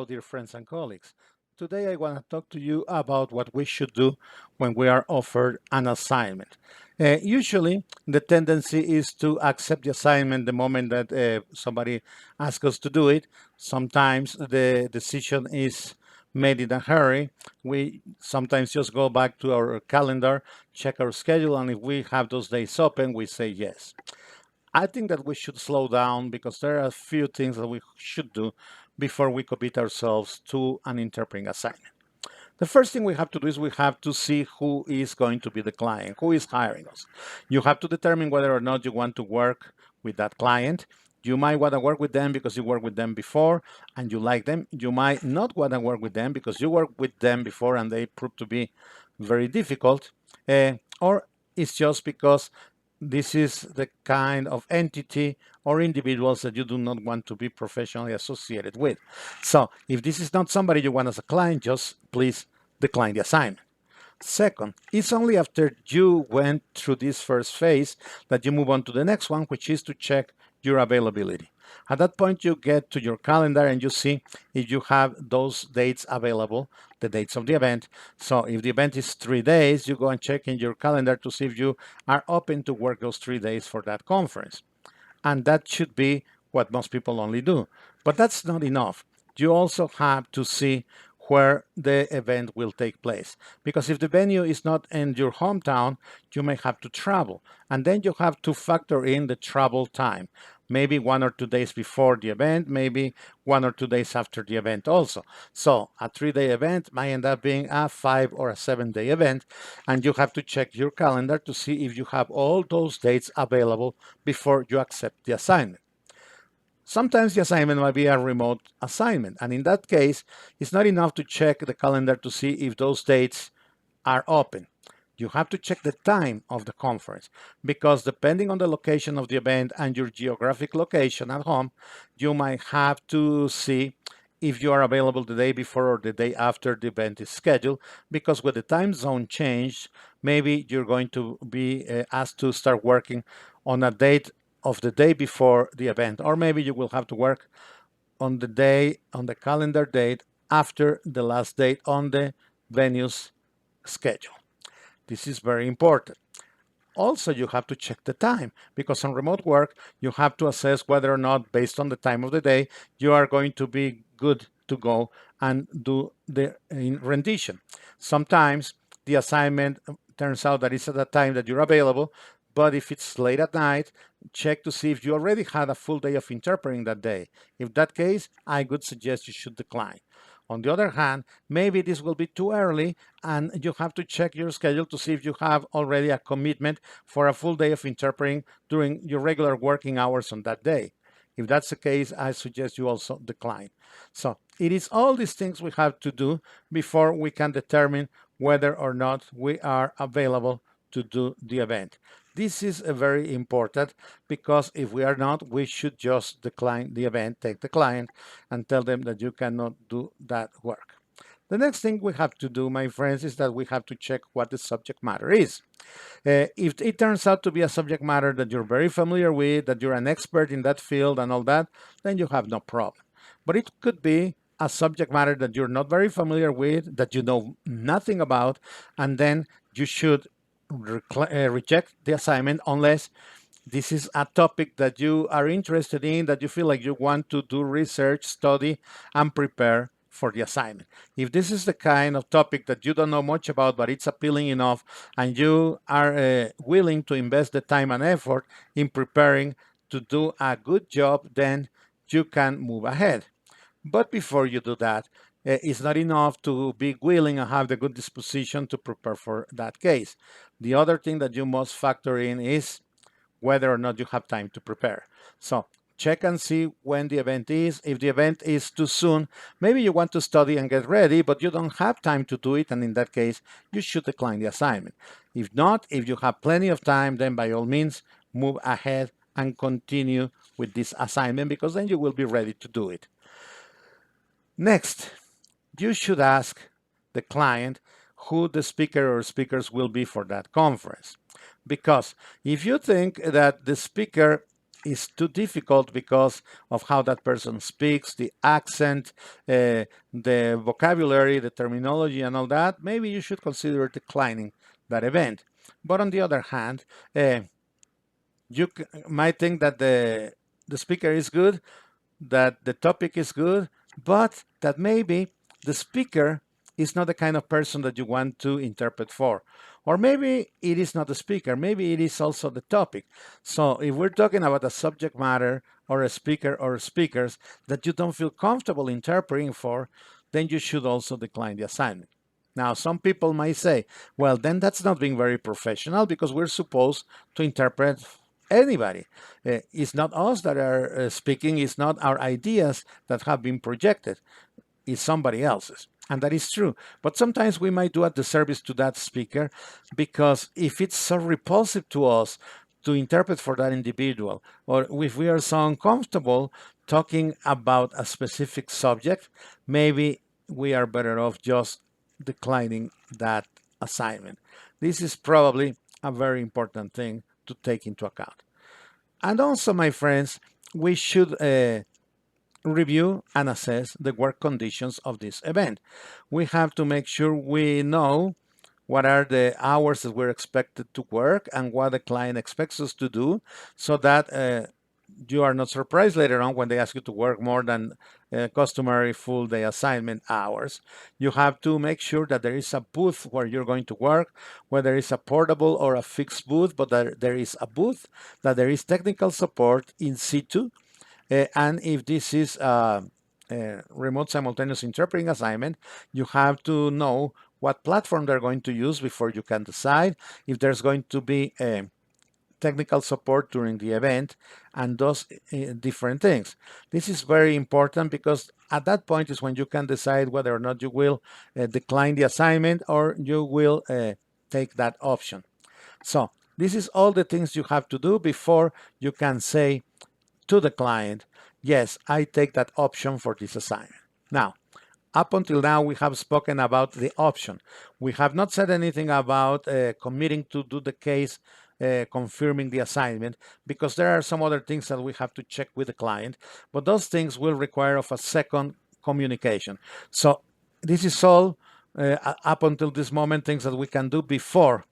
dear friends and colleagues. Today I want to talk to you about what we should do when we are offered an assignment. Usually, the tendency is to accept the assignment the moment that somebody asks us to do it. Sometimes the decision is made in a hurry. We sometimes just go back to our calendar, check our schedule, and if we have those days open, we say yes. I think that we should slow down because there are a few things that we should do before we commit ourselves to an interpreting assignment. The first thing we have to do is we have to see who is going to be the client, who is hiring us. You have to determine whether or not you want to work with that client. You might want to work with them because you worked with them before and you like them. You might not want to work with them because you worked with them before and they proved to be very difficult. Or it's just because this is the kind of entity or individuals that you do not want to be professionally associated with. So if this is not somebody you want as a client, just please decline the assignment. Second, it's only after you went through this first phase that you move on to the next one, which is to check your availability. At that point, you get to your calendar and you see if you have those dates available, the dates of the event. So if the event is 3 days, you go and check in your calendar to see if you are open to work those 3 days for that conference. And that should be what most people only do. But that's not enough. You also have to see where the event will take place. Because if the venue is not in your hometown, you may have to travel. And then you have to factor in the travel time. Maybe 1 or 2 days before the event, maybe 1 or 2 days after the event also. So a 3-day event might end up being a 5 or 7 day event, and you have to check your calendar to see if you have all those dates available before you accept the assignment. Sometimes the assignment might be a remote assignment, and in that case, it's not enough to check the calendar to see if those dates are open. You have to check the time of the conference because depending on the location of the event and your geographic location at home, you might have to see if you are available the day before or the day after the event is scheduled, because with the time zone change, maybe you're going to be asked to start working on a date of the day before the event, or maybe you will have to work on the calendar date after the last date on the venue's schedule. This is very important. Also, you have to check the time because on remote work, you have to assess whether or not, based on the time of the day, you are going to be good to go and do the rendition. Sometimes the assignment turns out that it's at a time that you're available, but if it's late at night, check to see if you already had a full day of interpreting that day. If that case, I would suggest you should decline. On the other hand, maybe this will be too early and you have to check your schedule to see if you have already a commitment for a full day of interpreting during your regular working hours on that day. If that's the case, I suggest you also decline. So it is all these things we have to do before we can determine whether or not we are available to do the event. This is very important because if we are not, we should just decline the event, take the client, and tell them that you cannot do that work. The next thing we have to do, my friends, is that we have to check what the subject matter is. If it turns out to be a subject matter that you're very familiar with, that you're an expert in that field and all that, then you have no problem. But it could be a subject matter that you're not very familiar with, that you know nothing about, and then you should reject the assignment unless this is a topic that you are interested in, that you feel like you want to do research, study, and prepare for the assignment. If this is the kind of topic that you don't know much about, but it's appealing enough, and you are willing to invest the time and effort in preparing to do a good job, then you can move ahead. But before you do that, it's not enough to be willing and have the good disposition to prepare for that case. The other thing that you must factor in is whether or not you have time to prepare. So check and see when the event is. If the event is too soon, maybe you want to study and get ready, but you don't have time to do it, and in that case, you should decline the assignment. If not, if you have plenty of time, then by all means, move ahead and continue with this assignment because then you will be ready to do it. Next, you should ask the client who the speaker or speakers will be for that conference. Because if you think that the speaker is too difficult because of how that person speaks, the accent, the vocabulary, the terminology, and all that, maybe you should consider declining that event. But on the other hand, you might think that the speaker is good, that the topic is good, but that maybe the speaker is not the kind of person that you want to interpret for. Or maybe it is not the speaker, maybe it is also the topic. So if we're talking about a subject matter or a speaker or speakers that you don't feel comfortable interpreting for, then you should also decline the assignment. Now, some people might say, well, then that's not being very professional because we're supposed to interpret anybody. It's not us that are speaking, it's not our ideas that have been projected, it's somebody else's. And that is true. But sometimes we might do a disservice to that speaker because if it's so repulsive to us to interpret for that individual, or if we are so uncomfortable talking about a specific subject, maybe we are better off just declining that assignment. This is probably a very important thing to take into account. And also, my friends, we should review and assess the work conditions of this event. We have to make sure we know what are the hours that we're expected to work and what the client expects us to do so that you are not surprised later on when they ask you to work more than customary full day assignment hours. You have to make sure that there is a booth where you're going to work, whether it's a portable or a fixed booth, but that there is a booth, that there is technical support in situ. And if this is a remote simultaneous interpreting assignment, you have to know what platform they're going to use before you can decide if there's going to be technical support during the event and those different things. This is very important because at that point is when you can decide whether or not you will decline the assignment or you will take that option. So this is all the things you have to do before you can say to the client, yes, I take that option for this assignment. Now, up until now, we have spoken about the option. We have not said anything about committing to do the case, confirming the assignment, because there are some other things that we have to check with the client, but those things will require of a second communication. So this is all up until this moment, things that we can do before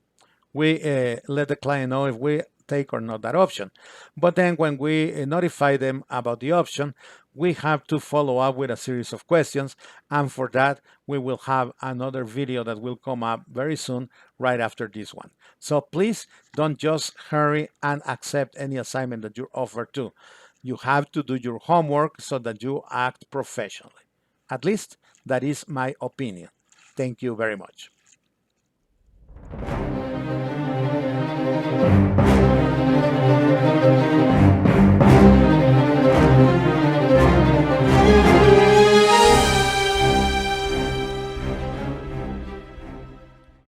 we let the client know if we take or not that option. But then when we notify them about the option, we have to follow up with a series of questions. And for that, we will have another video that will come up very soon, right after this one. So please don't just hurry and accept any assignment that you're offered to. You have to do your homework so that you act professionally. At least that is my opinion. Thank you very much.